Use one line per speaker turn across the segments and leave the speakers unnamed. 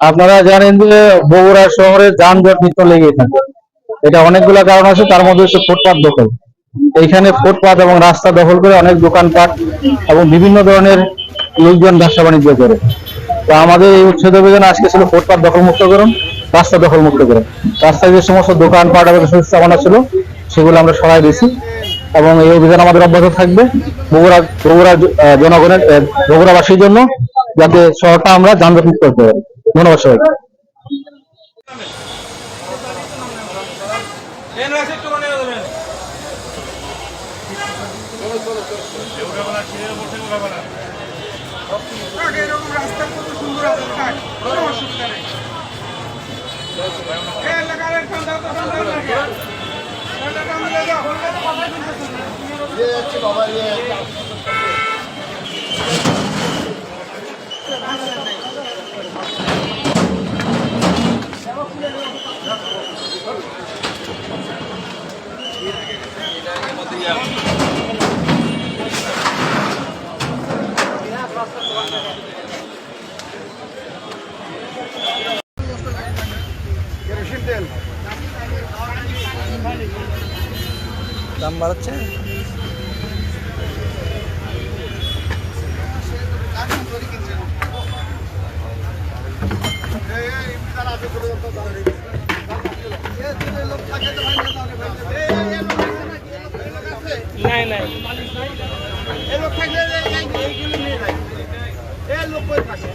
আপনারা জানেন যে বগুড়া শহরে যানজট নিত্য লেগেই থাকে। এটা অনেকগুলো কারণ আছে, তার মধ্যে হচ্ছে ফুটপাত দখল। এইখানে ফুটপাত এবং রাস্তা দখল করে অনেক দোকানপাট এবং বিভিন্ন ধরনের লোকজন ব্যবসা বাণিজ্য করে। তো আমাদের এই উচ্ছেদ অভিযান আজকে ছিল ফুটপাত দখল মুক্ত করুন, রাস্তা দখল মুক্ত করুন। রাস্তায় যে সমস্ত দোকানপাট এবং স্থাপনা ছিল সেগুলো আমরা সরাই দিয়েছি এবং এই অভিযান আমাদের অব্যাহত থাকবে বগুড়ার জনগণের বগুড়াবাসীর জন্য, যাতে শহরটা আমরা যানজট মুক্ত করতে পারি। ধন্যবাদ সবাইকে।
এরকম রাস্তা কত সুন্দর আছে, কোনো অসুবিধা নেই।
দাম বাড়াচ্ছে।
নাই নাই এই লোক থাকলে এইগুলো নিয়ে যায়, এই লোক কই থাকে।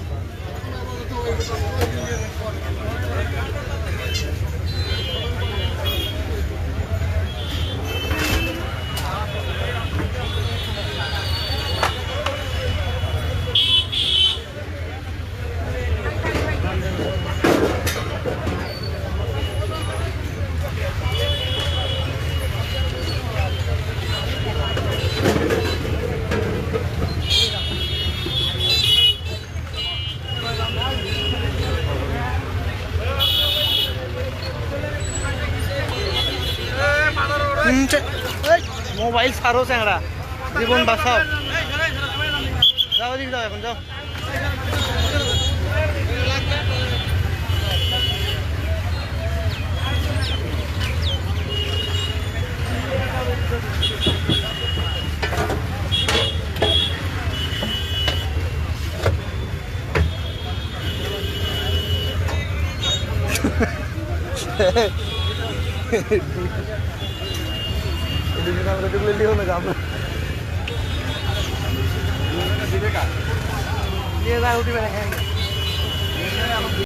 মোবাইল ছাড়ো চ্যাংরা, জীবন বাঁচাও। যাও দিক যাও, এখন যাও।